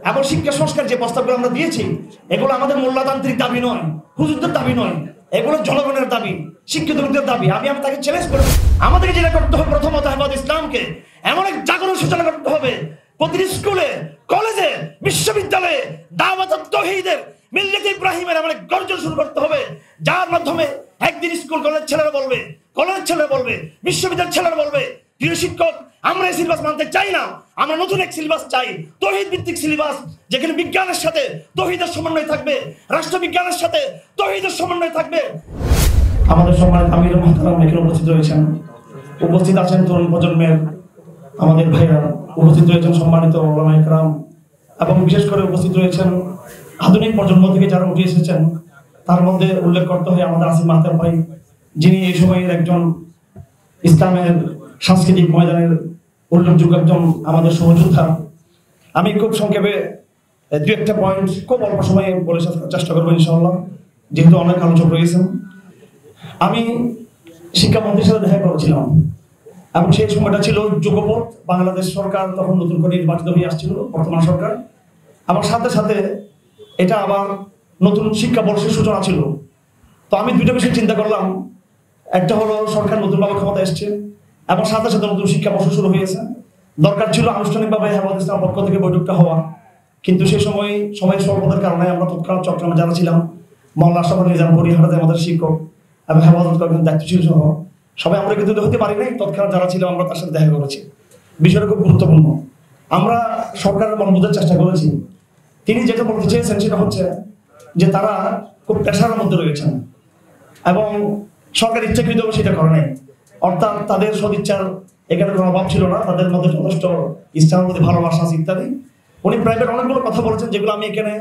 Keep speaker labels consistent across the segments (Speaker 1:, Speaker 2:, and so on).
Speaker 1: এবং শিক্ষা সংস্কার যে প্রস্তাবগুলো আমরা দিয়েছি এগুলো আমাদের মোল্লাতান্ত্রিক দাবি নয়, হুজুরদের দাবি নয়, এগুলো জনগণের দাবি, শিক্ষিত লোকদের দাবি। আমি তাকে চ্যালেঞ্জ করি, আমাদেরকে যেটা করতে হবে প্রথমত হেফাজত ইসলামকে এমন এক জাগরণ সূচনা করতে হবে, প্রতিটি স্কুলে, কলেজে, বিশ্ববিদ্যালয়ে দাওয়াতুত তাওহীদের মিল্লাতে ইব্রাহিমের এমন এক গর্জন শুরু করতে হবে, যার মাধ্যমে একদিন স্কুল কলেজের ছেলেরা বলবে, কলেজের ছেলেরা বলবে, বিশ্ববিদ্যালয়ের ছেলেরা বলবে, প্রিয় শিক্ষক আমরা এই সিলেবাস মানতে চাই না, আমরা নতুন এক সিলেবাস চাই, তাওহীদ ভিত্তিক সিলেবাস, যেখানে বিজ্ঞানের সাথে তাওহীদের সমন্বয় থাকবে, রাষ্ট্রবিজ্ঞানের সাথে তাওহীদের সমন্বয় থাকবে। আমাদের সম্মানিত আমির মুহতারাম এখানে উপস্থিত রয়েছেন, উপস্থিত আছেন তরুণ প্রজন্মের আমাদের ভাইরা, উপস্থিত রয়েছেন সম্মানিত ওলামায়ে কেরাম, এবং বিশেষ করে উপস্থিত রয়েছেন আধুনিক প্রজন্ম থেকে যারা উঠে এসেছেন। তার মধ্যে উল্লেখ করতে হয় আমাদের আসিফ মাহতাব ভাই, যিনি এই সময়ের একজন ইসলামের সাংস্কৃতিক ময়দানের উল্লেখযোগ্য একজন আমাদের সহযোদ্ধা। আমি খুব সংক্ষেপে দু একটা পয়েন্ট খুব অল্প সময়ে বলে চেষ্টা করবো ইনশাআল্লাহ, যেহেতু অনেক আলোচক রয়েছেন। আমি শিক্ষামন্ত্রীর সাথে দেখা করেছিলাম এবং সেই সময়টা ছিল যুগপথ, বাংলাদেশ সরকার তখন নতুন করে নির্বাচিত হয়ে আসছিল, বর্তমান সরকার। আমার সাথে সাথে এটা আবার নতুন শিক্ষাবর্ষের সূচনা ছিল। তো আমি দুইটা বিষয় চিন্তা করলাম, একটা হলো সরকার নতুনভাবে ক্ষমতা এসছে এবং সাথে সাথে নতুন শিক্ষাবর্ষ শুরু হয়েছে, দরকার ছিল আনুষ্ঠানিকভাবে হেফাজত ইসলামের পক্ষ থেকে বৈঠকটা হওয়া, কিন্তু সেই সময়ের স্বল্পতার কারণে আমরা তৎকাল চট্টগ্রামে যারা ছিলাম, মোল্লা আশরাফ নিজাম পরিহারাতে আমাদের শিক্ষক এবং হেফাজত করার দায়িত্বশীল সহ সবাই আমরা কিন্তু হতে পারি নাই, তৎকাল যারা ছিলাম আমরা তার সাথে দেখা করেছি। বিষয়টা খুব গুরুত্বপূর্ণ। আমরা সরকারের মন বোঝার চেষ্টা করেছি। তিনি যেটা বলতে চেয়েছেন সেটা হচ্ছে যে তারা খুব প্রেশারের মধ্যে রয়েছেন এবং সরকার ইচ্ছাকৃতভাবে সেটা করে নাই, অর্থাৎ তাদের সদিচ্ছার এখানে কোনো অভাব ছিল না, তাদের মধ্যে যথেষ্ট ইসলামের প্রতি ভালোবাসা আছে ইত্যাদি। উনি প্রাইভেট অনেকগুলো কথা বলেছেন যেগুলো আমি এখানে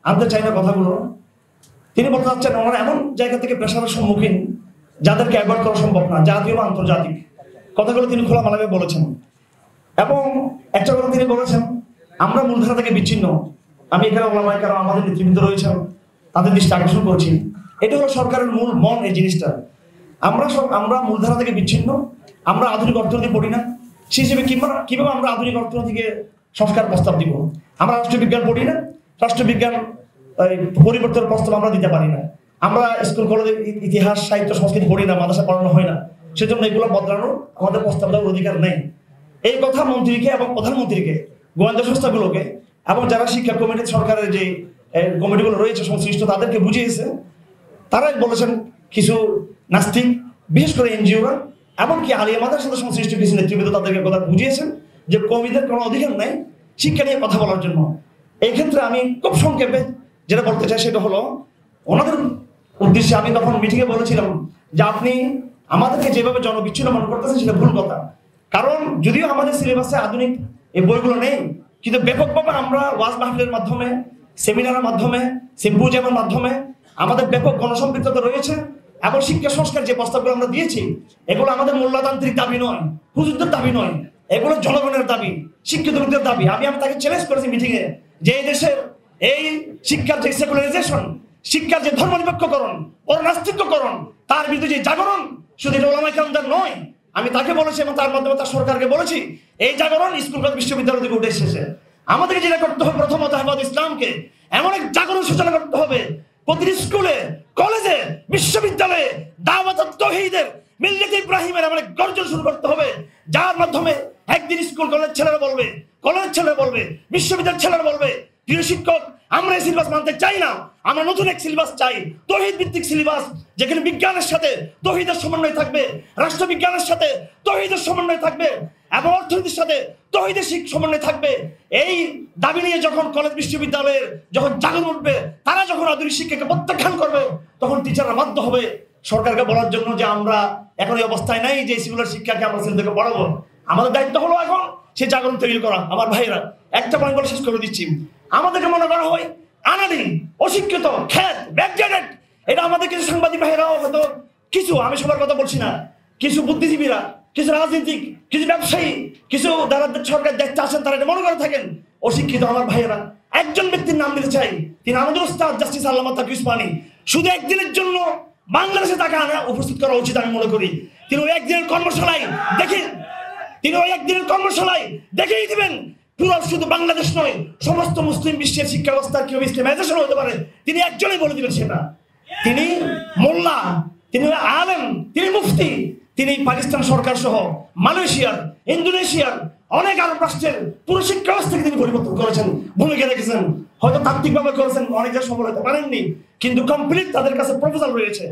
Speaker 1: আনতে চাই না কথাগুলো। তিনি বলতে চাচ্ছেন ওনারা এমন জায়গা থেকে প্রেশারের সম্মুখীন যাদেরকে অ্যাভয়েড করা সম্ভব না, জাতীয় বা আন্তর্জাতিক, কথাগুলো তিনি খোলামেলাভাবে বলেছেন। এবং একটা কথা তিনি বলেছেন আমরা মূলধারা থেকে বিচ্ছিন্ন। আমি এখানে ওলামায়ে কেরাম আমাদের নেতৃবৃন্দ রয়েছেন, তাদের দৃষ্টি আকর্ষণ করছি, এটা হলো সরকারের মূল মন এই জিনিসটা। আমরা মূলধারা থেকে বিচ্ছিন্ন, আমরা আধুনিক অর্থনীতি পড়ি না, সেই হিসেবে কিভাবে আমরা আধুনিক অর্থনীতিকে সংস্কার প্রস্তাব দিব? আমরা রাষ্ট্রবিজ্ঞান পড়ি না, রাষ্ট্রবিজ্ঞান পরিবর্তনের প্রস্তাব আমরা দিতে পারি না, আমরা স্কুল কলেজের ইতিহাস সাহিত্য সংস্কৃতি পড়ি না, মাদ্রাসা পড়ানো হয় না, সেজন্য এগুলো বদলানোর আমাদের প্রস্তাব দেওয়ার অধিকার নেই। এই কথা মন্ত্রীকে এবং প্রধানমন্ত্রীকে, গোয়েন্দা সংস্থাগুলোকে এবং যারা শিক্ষা কমিটি সরকারের যে কমিটিগুলো রয়েছে সংশ্লিষ্ট তাদেরকে বুঝিয়েছে। তারাই বলেছেন কিছু নাস্তিক, বিশেষ করে এনজিওরা, এমনকি আলিয়া মাদ্রাসার সাথে সংশ্লিষ্ট কিছু নেতৃবৃন্দ তাদেরকে কথা বুঝিয়েছেন যে কমিদের কোনো অধিকার নাই শিক্ষা নিয়ে কথা বলার জন্য। এই ক্ষেত্রে আমি খুব সংক্ষেপে যেটা বলতে চাই সেটা হলো, ওনাদের উদ্দেশ্যে আমি তখন মিটিংয়ে বলেছিলাম যে আপনি আমাদেরকে যেভাবে জনবিচ্ছিন্ন মনে করতেছেন সেটা ভুল কথা। কারণ যদিও আমাদের সিলেবাসে আধুনিক এই বইগুলো নেই, কিন্তু ব্যাপকভাবে আমরা ওয়াজ মাহফিলের মাধ্যমে, সেমিনারের মাধ্যমে, সিম্পোজিয়ামের মাধ্যমে আমাদের ব্যাপক গণসম্পৃক্ততা রয়েছে এবং শিক্ষা সংস্কার যে প্রস্তাবগুলো আমরা দিয়েছি এগুলো আমাদের মোল্লাতান্ত্রিক দাবি নয়, হুজুরদের দাবি নয়, এগুলো জনগণের দাবি, শিক্ষিত লোকদের দাবি। আমি তাকে চ্যালেঞ্জ করেছি মিটিংয়ে যে এই দেশের এই শিক্ষার যে সেকুলারাইজেশন, শিক্ষার যে ধর্মনিরপেক্ষকরণ, পরনাস্তিত্বকরণ, তার বিরুদ্ধে যে জাগরণ, শুধু এটা ওলামায়ে কেরামদের নয়, আমি তাকে বলেছি এবং তার মাধ্যমে তার সরকারকে বলেছি, এই জাগরণ স্কুল কলেজ বিশ্ববিদ্যালয় থেকে উঠে এসেছে। আমাদেরকে যেটা করতে হবে প্রথমত হেফাজত ইসলামকে এমন এক জাগরণ সূচনা করতে হবে, প্রতিটি স্কুলে, কলেজে, বিশ্ববিদ্যালয়ে দাওয়াতুত তাওহীদের মিল্লাতে ইব্রাহিমের এমন এক গর্জন শুরু করতে হবে, যার মাধ্যমে একদিন স্কুল কলেজের ছেলেরা বলবে, কলেজের ছেলেরা বলবে, বিশ্ববিদ্যালয়ের ছেলেরা বলবে, প্রিয় শিক্ষক আমরা এই সিলেবাস মানতে চাই না, আমরা নতুন এক সিলেবাস চাই, তাওহীদ ভিত্তিক সিলেবাস, যেখানে বিজ্ঞানের সাথে তাওহীদের সমন্বয় থাকবে, রাষ্ট্রবিজ্ঞানের সাথে তাওহীদের সমন্বয় থাকবে এবং অর্থনীতির সাথে তাওহীদের সমন্বয় থাকবে। এই দাবি নিয়ে যখন কলেজ বিশ্ববিদ্যালয়ের যখন জাগরণ উঠবে, তারা যখন আধুনিক শিক্ষাকে প্রত্যাখ্যান করবে, তখন টিচাররা বাধ্য হবে সরকারকে বলার জন্য যে আমরা এখন এই অবস্থায় নাই যে সেকুলার শিক্ষাকে আমরা ছেলেদেরকে পড়াবো। আমাদের দায়িত্ব হলো এখন সেই জাগরণ তৈরি করা। আমার ভাইয়েরা, একটা পয়েন্ট বলে শেষ করে দিচ্ছি, আমাদেরকে মনে করা হয় আনাদি, অশিক্ষিত, খ্যাত, ব্যাকডেটেড। এটা আমাদের কিছু সাংবাদিক ভাইয়েরাও হয়তো, কিছু, আমি সবার কথা বলছি না, কিছু বুদ্ধিজীবীরা, কিছু রাজনীতিক, কিছু ব্যবসায়ী, কিছু যারা সরকার দেখতে আসেন তারা এটা মনে করে থাকেন অশিক্ষিত। আমার ভাইয়েরা, একজন ব্যক্তির নাম দিতে চাই, তিনি আমাদের ওস্তাদ জাস্টিস আল্লামা তাকি উসমানী। শুধু একদিনের জন্য বাংলাদেশে তাকে উপস্থিত করা উচিত আমি মনে করি। তিনি ওই একদিনের কর্মশালায় দেখিয়ে দিবেন পুরো শুধু বাংলাদেশ নয়, সমস্ত মুসলিম বিশ্বের শিক্ষা ব্যবস্থার কিভাবে ইসলামাইজেশন হতে পারে তিনি একজনই বলে দিবেন সেটা। তিনি মোল্লা, তিনি আলেম, তিনি মুফতি, তিনি পাকিস্তান সরকার সহ মালয়েশিয়ার, ইন্দোনেশিয়ার অনেক আরব রাষ্ট্রের পুরো শিক্ষা ব্যবস্থাকে তিনি পরিবর্তন করেছেন, ভূমিকা রেখেছেন। হয়তো তাত্ত্বিকভাবে করেছেন, অনেকের সফল হতে পারেননি, কিন্তু কমপ্লিট তাদের কাছে প্রপোজাল রয়েছে।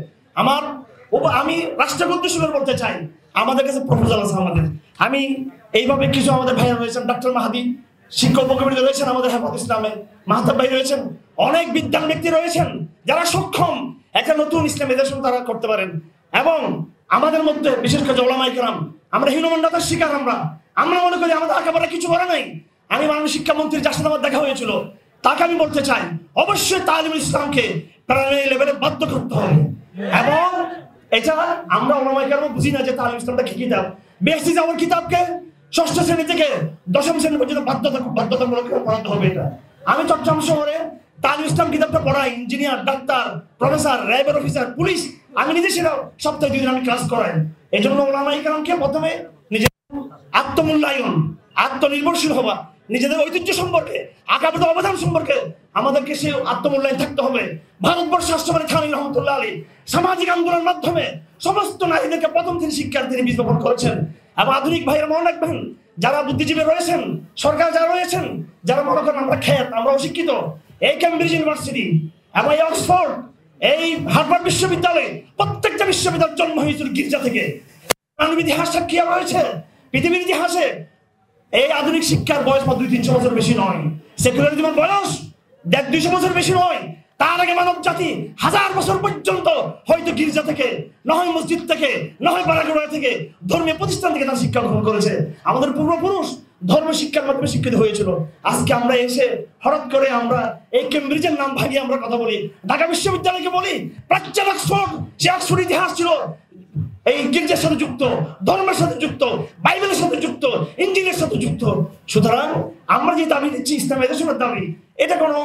Speaker 1: আমি রাষ্ট্রকে উদ্দেশ্য করে বলতে চাই, আমাদের কাছে প্রপোজাল আছে। আমি এইভাবে কিছু আমাদের ভাইরা রয়েছেন, ডক্টর মাহাদি শিক্ষক উপকমিটি রয়েছেন, আমাদের হেফাজত ইসলামে মাহতাব ভাই রয়েছেন, অনেক বিদ্যান ব্যক্তি রয়েছেন যারা সক্ষম একটা নতুন ইসলামাইজেশন তারা করতে পারেন। এবং আমাদের মধ্যে বিশেষ করে ওলামায়ে কেরাম, আমরা হীনমন্যতার শিকার। আমরা মনে করি আমাদের একেবারে কিছু করে নাই। আমি মাননীয় শিক্ষামন্ত্রী যার সাথে আমার দেখা হয়েছিল, তাকে আমি বলতে চাই অবশ্যই তালিমুল ইসলামকে প্রাইমারি লেভেলে বাধ্য করতে হবে। এবং এটা আমরা ওলামায়ে কেরাম বুঝি না যে তালিমুল ইসলামটা কি কিতাব। বেসি যাওয়ার কিতাবকে ষষ্ঠ শ্রেণী থেকে দশম শ্রেণী পর্যন্ত বাধ্যতামূলক পড়াতে হবে। এটা আমি চট্টগ্রাম শহরে তালিমুল ইসলাম কিতাবটা পড়াই, ইঞ্জিনিয়ার, ডাক্তার, প্রফেসর, র্যাবের অফিসার, পুলিশ, আমি নিজে সেটা সপ্তাহে 2 দিন আমি ক্লাস করাই। এই জন্য ওলামায়ে কেরামকে প্রথমে নিজের আত্মমূল্যায়ন, আত্মনির্ভরশীল হওয়া, নিজেদের ঐতিহ্য সম্পর্কে, আগামী অবদান সম্পর্কে আমাদেরকে সেই আত্মমূল্যায়ন থাকতে হবে। ভারতবর্ষ রাষ্ট্রপতি থানি রহমতুল্লাহ আলী সামাজিক আন্দোলনের মাধ্যমে সমস্ত নারীদেরকে প্রথম দিন শিক্ষার তিনি বীজ বপন করেছেন। এবং আধুনিক ভাইয়েরা মনে রাখবেন, যারা বুদ্ধিজীবী রয়েছেন, সরকার যারা রয়েছেন, যারা মনে করেন আমরা খ্যাত, আমরা অশিক্ষিত, এই কেমব্রিজ ইউনিভার্সিটি এবং এই অক্সফোর্ড, এই হার্ভার্ড বিশ্ববিদ্যালয়, প্রত্যেকটা বিশ্ববিদ্যালয়ের জন্ম হয়েছিল গির্জা থেকে। মানব ইতিহাস সাক্ষী রয়েছে, পৃথিবীর ইতিহাসে এই আধুনিক শিক্ষার বয়স 200-300 বছর বেশি নয়, সেকুলারিজমের বয়স 150-200 বছর বেশি নয়। তার আগে মানব জাতি 1000 বছর পর্যন্ত হয়তো গির্জা থেকে, নয় মসজিদ থেকে, নয় বাড়াগোড়া থেকে, ধর্মীয় প্রতিষ্ঠান থেকে তার শিক্ষা গ্রহণ করেছে। আমাদের পূর্বপুরুষ ধর্ম শিক্ষার মাধ্যমে শিক্ষিত হয়েছিল। আজকে আমরা এসে হঠাৎ করে আমরা এই কেমব্রিজের নাম ভাগিয়ে আমরা কথা বলি, ঢাকা বিশ্ববিদ্যালয়কে বলি প্রাচ্যের অক্সফোর্ড। সে অক্সফোর্ড ইতিহাস ছিল এই গির্জার সাথে যুক্ত, ধর্মের সাথে যুক্ত, বাইবেলের সাথে যুক্ত, ইঞ্জিলের সাথে যুক্ত। সুতরাং আমরা যে দাবি দিচ্ছি ইসলামাইজেশনের দাবি, এটা কোনো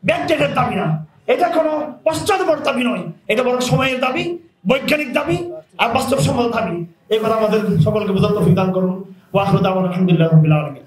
Speaker 1: ব্যাকডেটের দাবি না, এটা কোনো পশ্চাৎপদ দাবি নয়, এটা বড় সময়ের দাবি, বৈজ্ঞানিক দাবি আর বাস্তবসম্মত দাবি। এই কথা আমাদের সকলকে বোঝার তৌফিক দান করুন। ওয়া আখিরু দাওয়ানা আলহামদুলিল্লাহি রাব্বিল আলামিন।